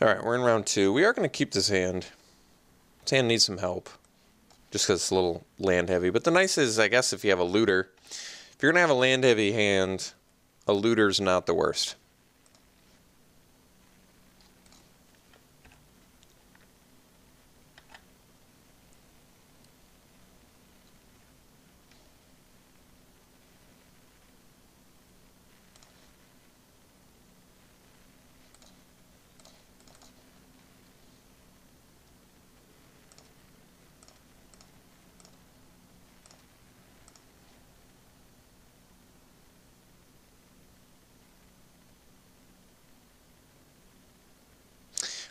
Alright, we're in round 2. We are going to keep this hand. This hand needs some help. Just because it's a little land heavy. But the nice is, I guess, if you have a looter, if you're going to have a land heavy hand, a looter's not the worst.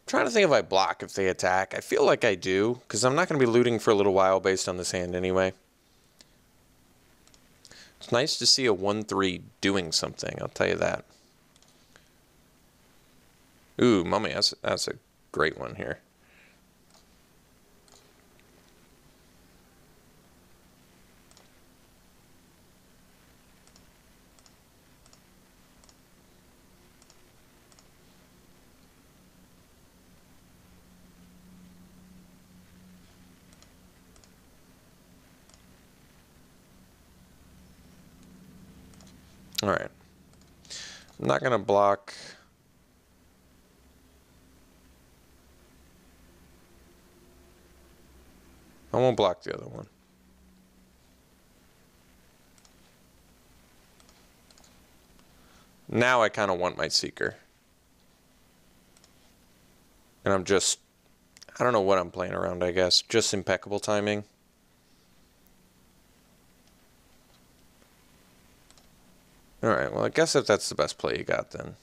Trying to think if I block if they attack. I feel like I do, because I'm not going to be looting for a little while based on this hand anyway. It's nice to see a 1-3 doing something, I'll tell you that. Ooh, mummy, that's a great one here. Alright. I'm not going to block. I won't block the other one. Now I kind of want my Seeker. And I'm just, I don't know what I'm playing around, I guess. Just impeccable timing. Alright, well I guess if that's the best play you got then.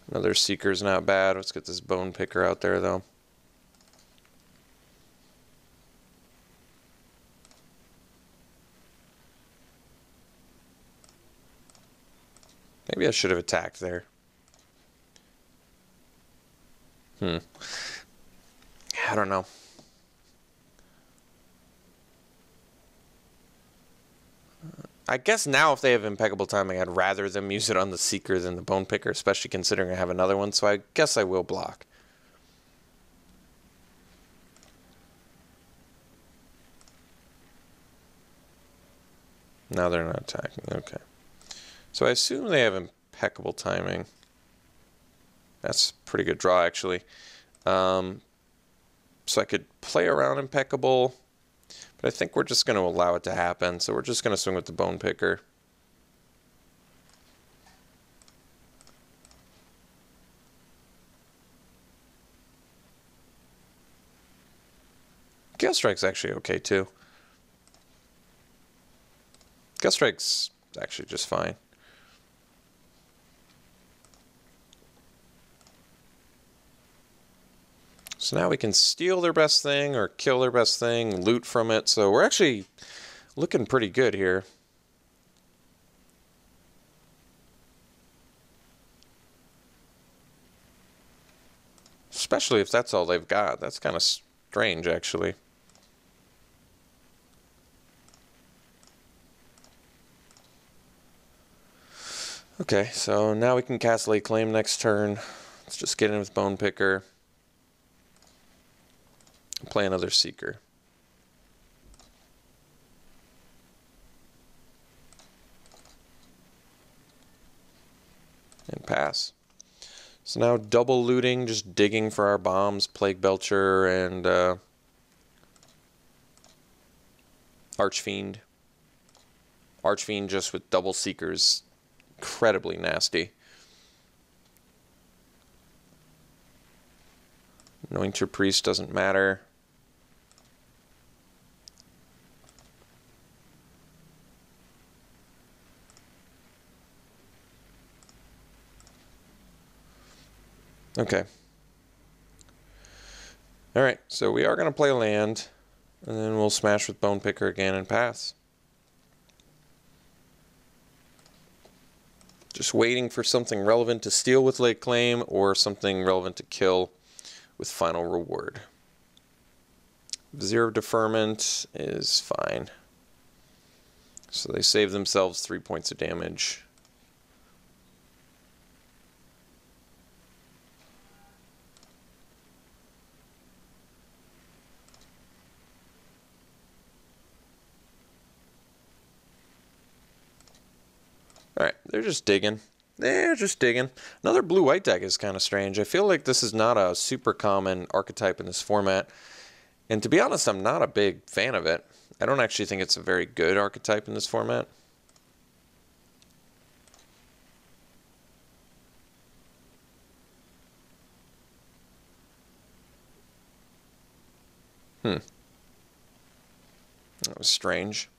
Another Seeker's not bad. Let's get this Bone Picker out there though. Maybe I should have attacked there. I don't know. I guess now if they have impeccable timing, I'd rather them use it on the Seeker than the Bone Picker, especially considering I have another one, so I guess I will block. Now they're not attacking, okay. So I assume they have impeccable timing. That's a pretty good draw, actually. So I could play around impeccable. But I think we're just going to allow it to happen, so we're just going to swing with the Bone Picker. Gale Strike's actually okay, too. Gale Strike's actually just fine. So now we can steal their best thing or kill their best thing, loot from it. So we're actually looking pretty good here. Especially if that's all they've got. That's kind of strange, actually. Okay, so now we can cast Lay Claim next turn. Let's just get in with Bone Picker. Play another Seeker. And pass. So now double looting, just digging for our bombs, Plague Belcher and Archfiend. Archfiend just with double Seekers. Incredibly nasty. Anointer Priest doesn't matter. Okay. Alright, so we are going to play land, and then we'll smash with Bone Picker again and pass. Just waiting for something relevant to steal with Lay Claim, or something relevant to kill with Final Reward. 0 Deferment is fine. So they save themselves 3 points of damage. Alright, they're just digging. They're just digging. Another blue-white deck is kind of strange. I feel like this is not a super common archetype in this format. And to be honest, I'm not a big fan of it. I don't actually think it's a very good archetype in this format. That was strange.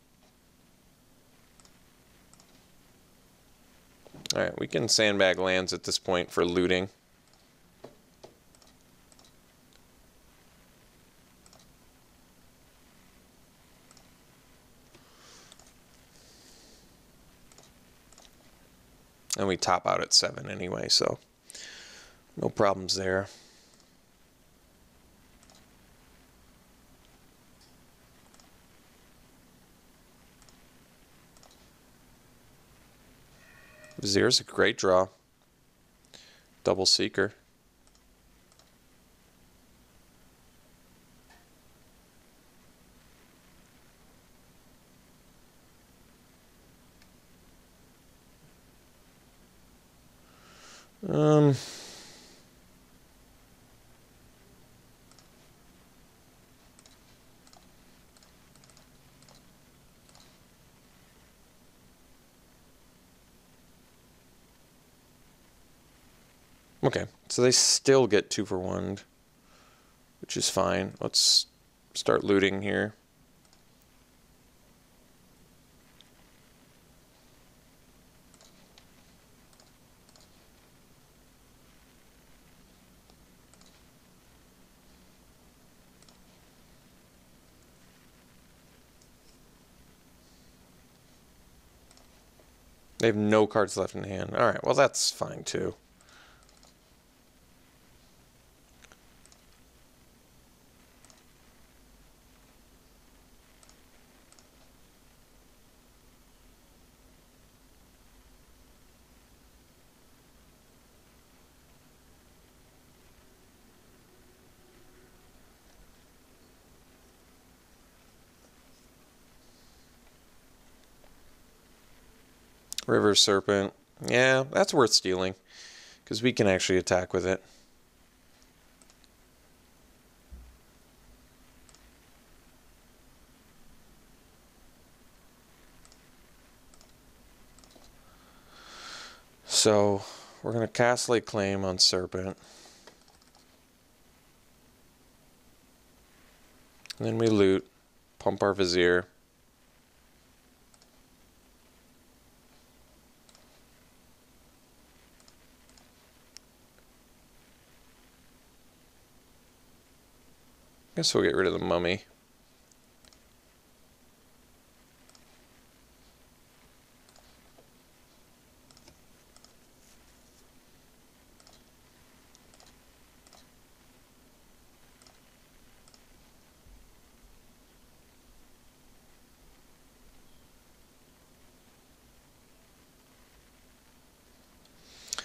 Alright, we can sandbag lands at this point for looting. And we top out at 7 anyway, so no problems there. Vizier's a great draw. Double Seeker. Okay, so they still get 2 for 1, which is fine. Let's start looting here. They have no cards left in hand. Alright, well that's fine too. River Serpent. Yeah, that's worth stealing, because we can actually attack with it. So, we're going to cast Lay Claim on Serpent. And then we loot, pump our Vizier. Guess we'll get rid of the mummy.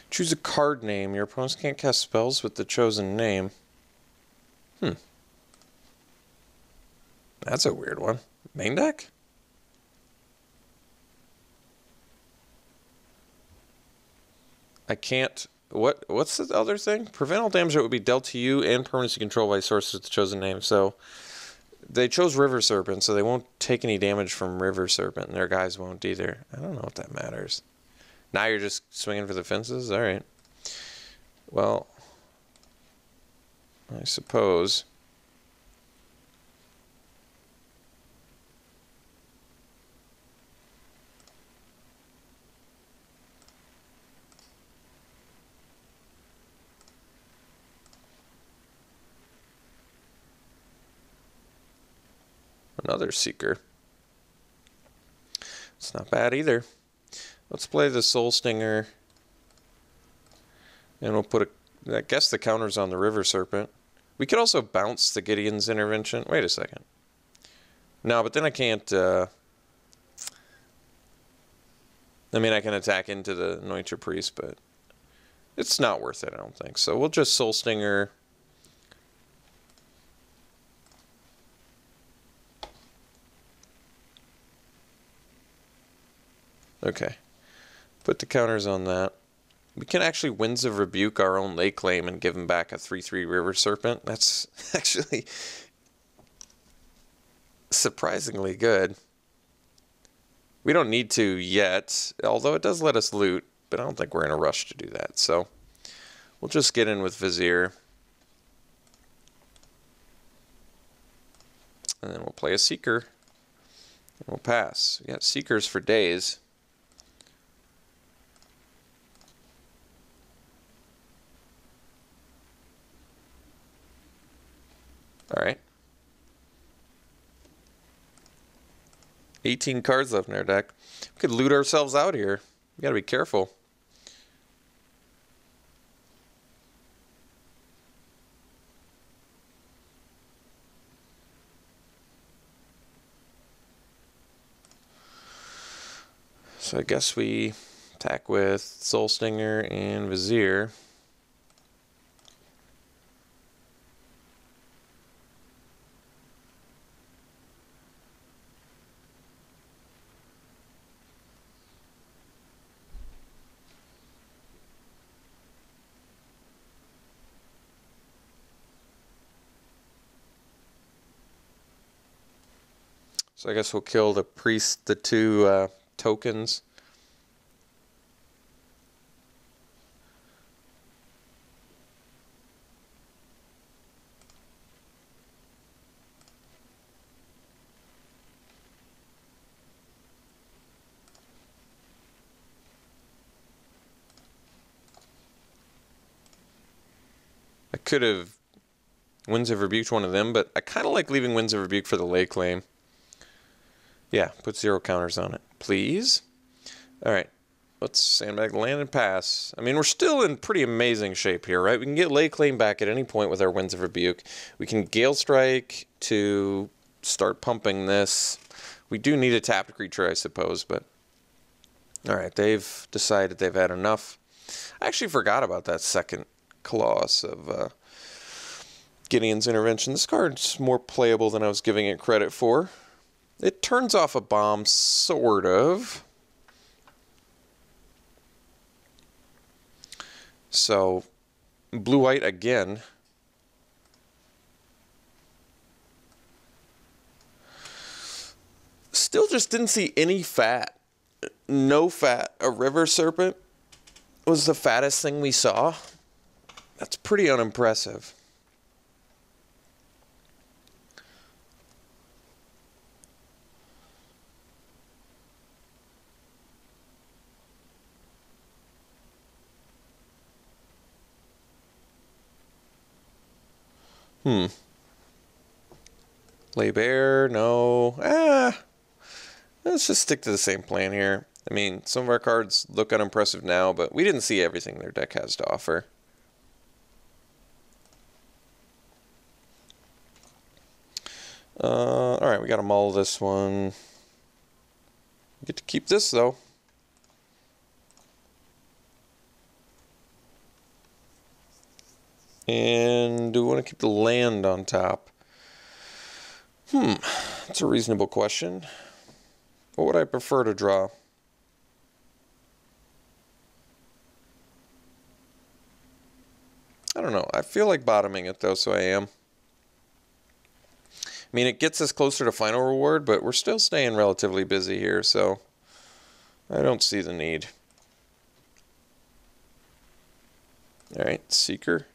Choose a card name. Your opponents can't cast spells with the chosen name. That's a weird one. Main deck? I can't... What's the other thing? Prevent all damage that would be dealt to you and permanents you control by sources with the chosen name. So, they chose River Serpent, so they won't take any damage from River Serpent, and their guys won't either. I don't know if that matters. Now you're just swinging for the fences? Alright. Well, I suppose... Another Seeker. It's not bad either. Let's play the Soul Stinger. And we'll put a... I guess the counter's on the River Serpent. We could also bounce the Gideon's Intervention. Wait a second. No, but then I can't... I mean, I can attack into the Anoint Your Priest, but... It's not worth it, I don't think. So we'll just Soul Stinger... Okay. Put the counters on that. We can actually Winds of Rebuke our own lake claim and give him back a 3/3 River Serpent. That's actually surprisingly good. We don't need to yet, although it does let us loot, but I don't think we're in a rush to do that. So we'll just get in with Vizier. And then we'll play a Seeker. And we'll pass. We got Seekers for days. All right. 18 cards left in our deck. We could loot ourselves out here. We gotta be careful. So I guess we attack with Soul Stinger and Vizier. So I guess we'll kill the priest, the two tokens. I could have Winds of Rebuke one of them, but I kind of like leaving Winds of Rebuke for the lay claim. Yeah, put 0 counters on it, please. All right, let's sandbag the land and pass. I mean, we're still in pretty amazing shape here, right? We can get lay claim back at any point with our Winds of Rebuke. We can Gale Strike to start pumping this. We do need a tapped creature, I suppose, but... All right, they've decided they've had enough. I actually forgot about that second clause of Gideon's Intervention. This card's more playable than I was giving it credit for. It turns off a bomb, sort of. So, blue-white again. Still just didn't see any fat. No fat. A River Serpent was the fattest thing we saw. That's pretty unimpressive. Lay Bear, no. Let's just stick to the same plan here. I mean, some of our cards look unimpressive now, but we didn't see everything their deck has to offer. Alright, we gotta mull this one. We get to keep this, though. And do we want to keep the land on top? That's a reasonable question. What would I prefer to draw? I don't know. I feel like bottoming it, though, so I am. I mean, it gets us closer to final reward, but we're still staying relatively busy here, so I don't see the need. Alright, Seeker.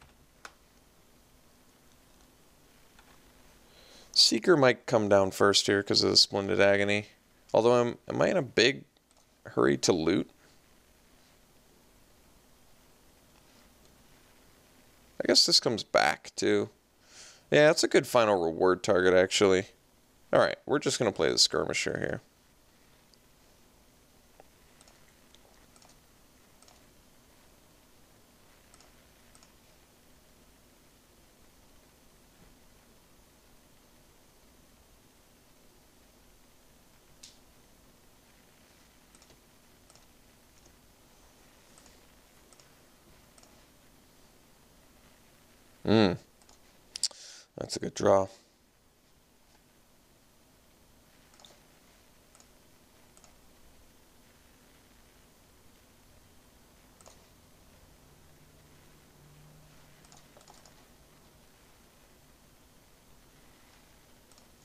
Seeker might come down first here because of the Splendid Agony. Although, am I in a big hurry to loot? I guess this comes back, too. Yeah, that's a good final reward target, actually. Alright, we're just going to play the Skirmisher here. That's a good draw.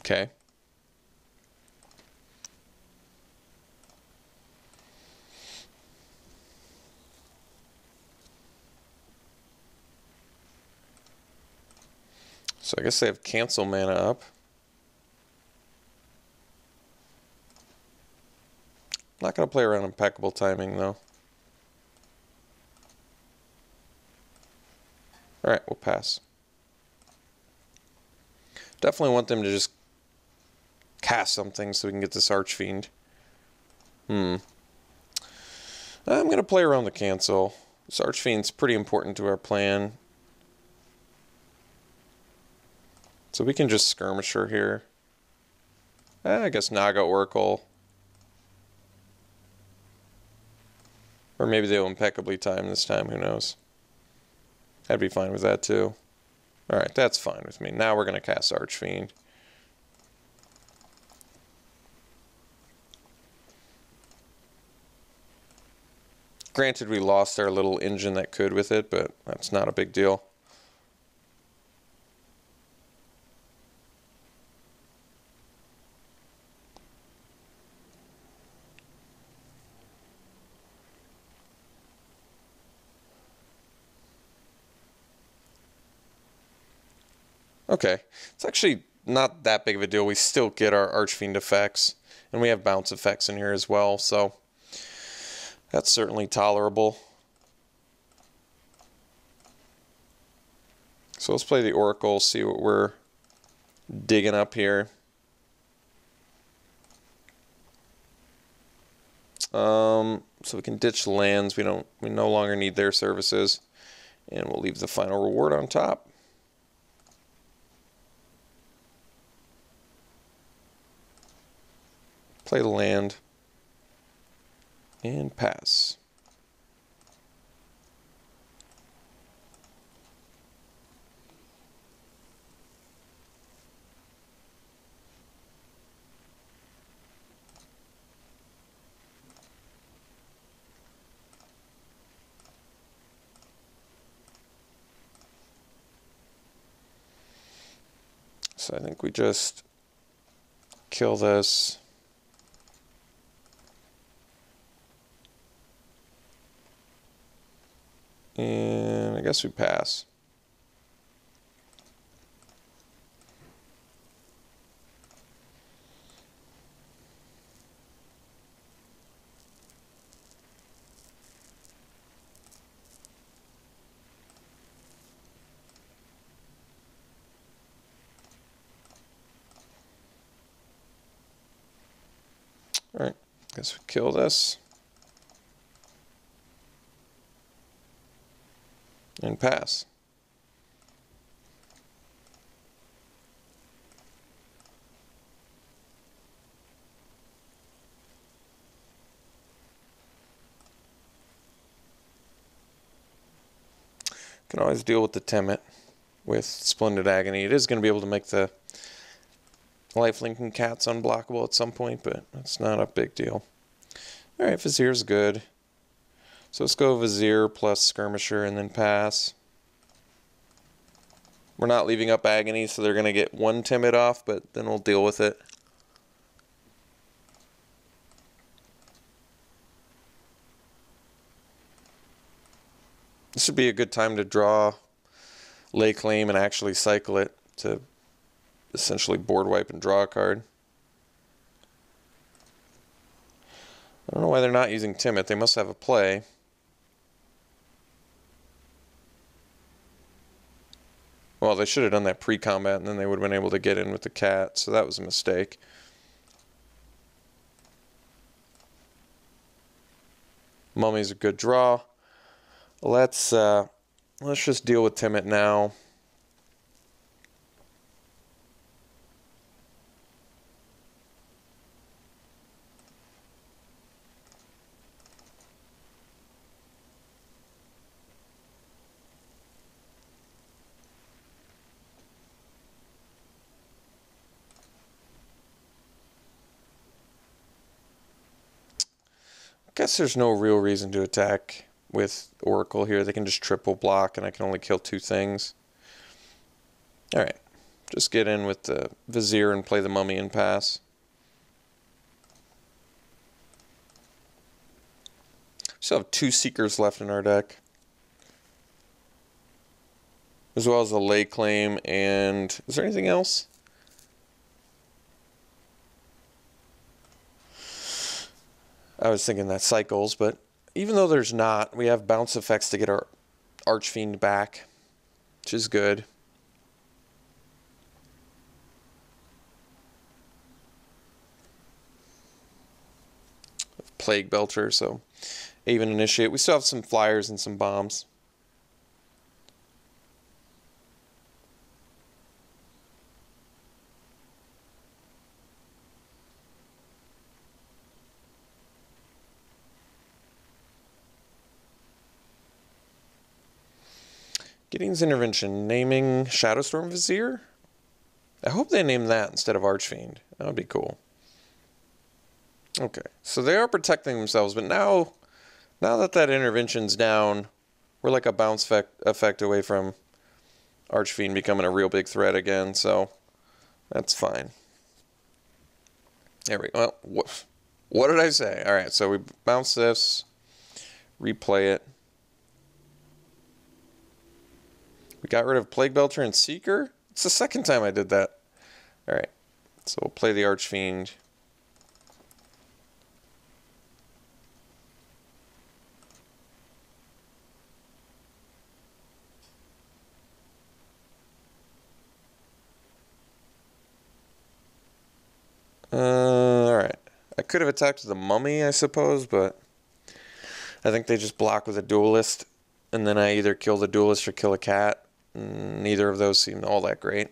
Okay. So I guess they have cancel mana up. Not going to play around impeccable timing, though. Alright, we'll pass. Definitely want them to just cast something so we can get this Archfiend. I'm going to play around the cancel. This Archfiend's pretty important to our plan. So we can just skirmisher here. I guess Naga Oracle. Or maybe they'll impeccably time this time, who knows. I'd be fine with that too. Alright, that's fine with me. Now we're going to cast Archfiend. Granted, we lost our little engine that could with it, but that's not a big deal. Okay, it's actually not that big of a deal. We still get our Archfiend effects, and we have bounce effects in here as well, so that's certainly tolerable. So let's play the Oracle, see what we're digging up here. So we can ditch lands. We no longer need their services, and we'll leave the final reward on top. Play the land and pass. So I think we just kill this. And I guess we pass. All right, guess we kill this. And pass. Can always deal with the Temet with Splendid Agony. It is going to be able to make the lifelinking cats unblockable at some point, but that's not a big deal. Alright, Vizier's good. So let's go Vizier plus Skirmisher and then pass. We're not leaving up Agony, so they're going to get one Timid off, but then we'll deal with it. This would be a good time to draw Lay Claim and actually cycle it to essentially board wipe and draw a card. I don't know why they're not using Timid. They must have a play. Well, they should have done that pre-combat, and then they would have been able to get in with the cat, so that was a mistake. Mummy's a good draw. Let's just deal with Timid now. Guess there's no real reason to attack with Oracle here. They can just triple block and I can only kill two things. Alright, Just get in with the Vizier and play the Mummy and pass. Still have 2 Seekers left in our deck. As well as a Lay Claim and... Is there anything else? I was thinking that cycles, but even though there's not, we have bounce effects to get our Archfiend back, which is good. Plague Belcher, so even initiate. We still have some flyers and some bombs. Gideon's Intervention, naming Shadowstorm Vizier? I hope they name that instead of Archfiend. That would be cool. Okay, so they are protecting themselves, but now that that intervention's down, we're like a bounce effect away from Archfiend becoming a real big threat again, so that's fine. There we go. Well, what did I say? All right, so we bounce this, replay it. We got rid of Plague Belcher and Seeker. It's the second time I did that. All right, so we'll play the Archfiend. All right. I could have attacked the Mummy, I suppose, but I think they just block with a Duelist, and then I either kill the Duelist or kill a cat. Neither of those seem all that great.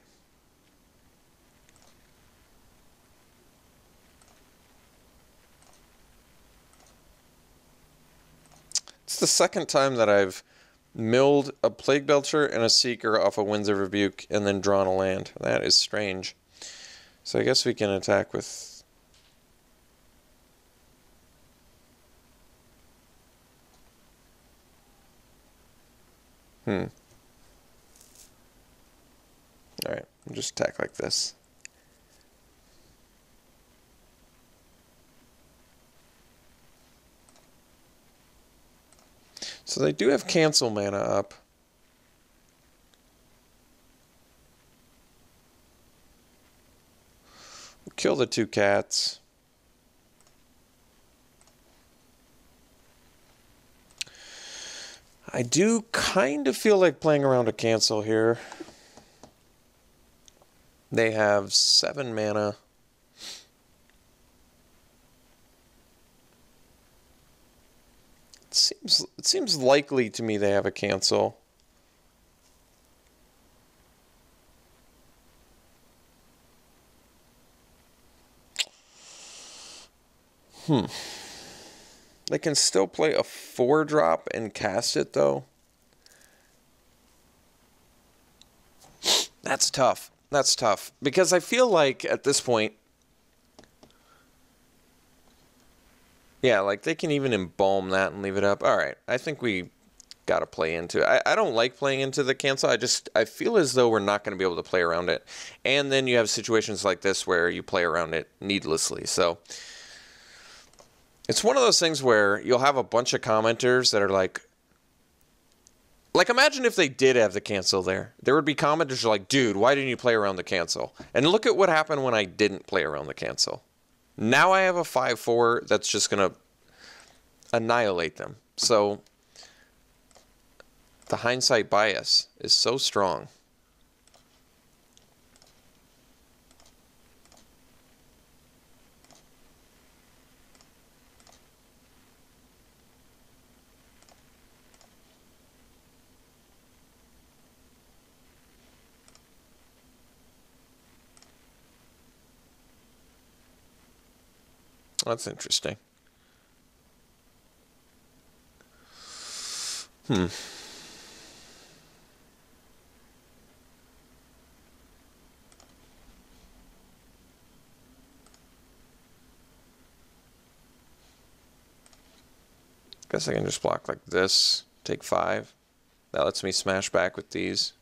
It's the second time that I've milled a Plague Belcher and a Seeker off a Winds of Rebuke and then drawn a land. That is strange. So I guess we can attack with... Alright, we'll just attack like this. So they do have cancel mana up. We'll kill the 2 cats. I do kind of feel like playing around a cancel here. They have 7 mana. It seems likely to me they have a cancel. They can still play a 4-drop and cast it, though. That's tough. That's tough. Because I feel like, at this point... Yeah, like, they can even embalm that and leave it up. Alright, I think we gotta play into it. I don't like playing into the cancel. I feel as though we're not going to be able to play around it. And then you have situations like this where you play around it needlessly. So... It's one of those things where you'll have a bunch of commenters that are like, imagine if they did have the cancel there. There would be commenters like, dude, why didn't you play around the cancel? And look at what happened when I didn't play around the cancel. Now I have a 5/4 that's just going to annihilate them. So the hindsight bias is so strong. That's interesting. Guess I can just block like this, take 5. That lets me smash back with these.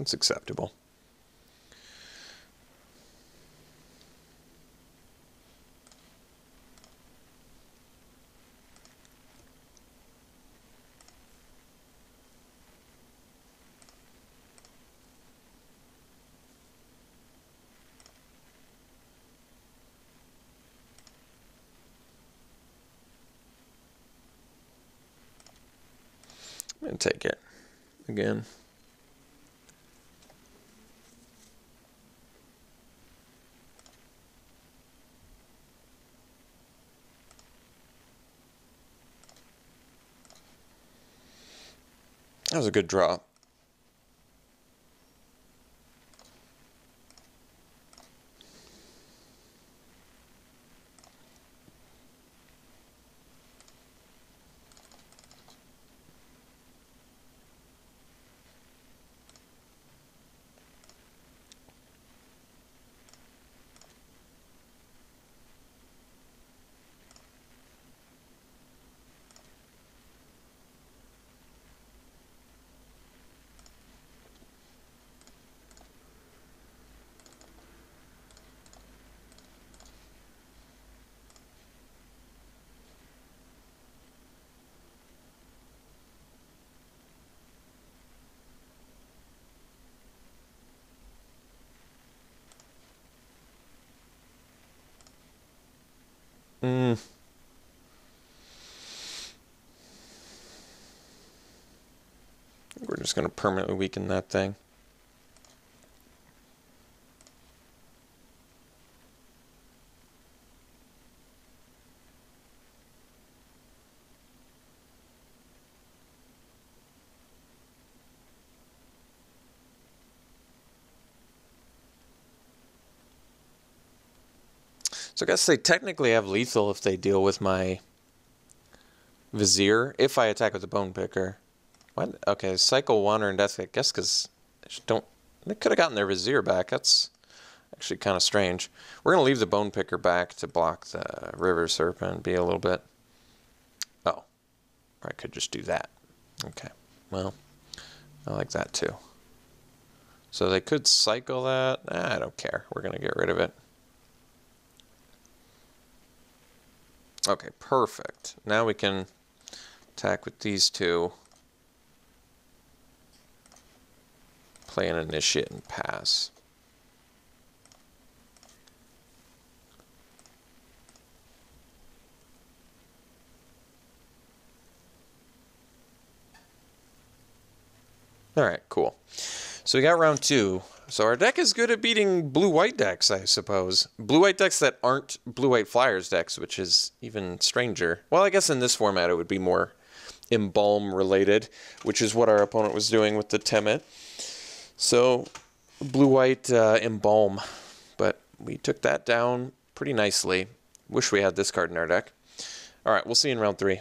It's acceptable. And take it again. That was a good draw. We're just going to permanently weaken that thing. So I guess they technically have lethal if they deal with my Vizier, if I attack with the Bone Picker. What? Okay, cycle 1 or in death, I guess, because they could have gotten their Vizier back. That's actually kind of strange. We're going to leave the Bone Picker back to block the River Serpent, be a little bit... Oh, or I could just do that. Okay, well, I like that too. So they could cycle that. I don't care. We're going to get rid of it. Okay, perfect. Now we can attack with these two. Play an initiate and pass. All right, cool. So we got round 2. So our deck is good at beating blue-white decks, I suppose. Blue-white decks that aren't blue-white Flyers decks, which is even stranger. Well, I guess in this format it would be more Embalm related, which is what our opponent was doing with the Temet. So blue-white Embalm, but we took that down pretty nicely. Wish we had this card in our deck. All right, we'll see you in round 3.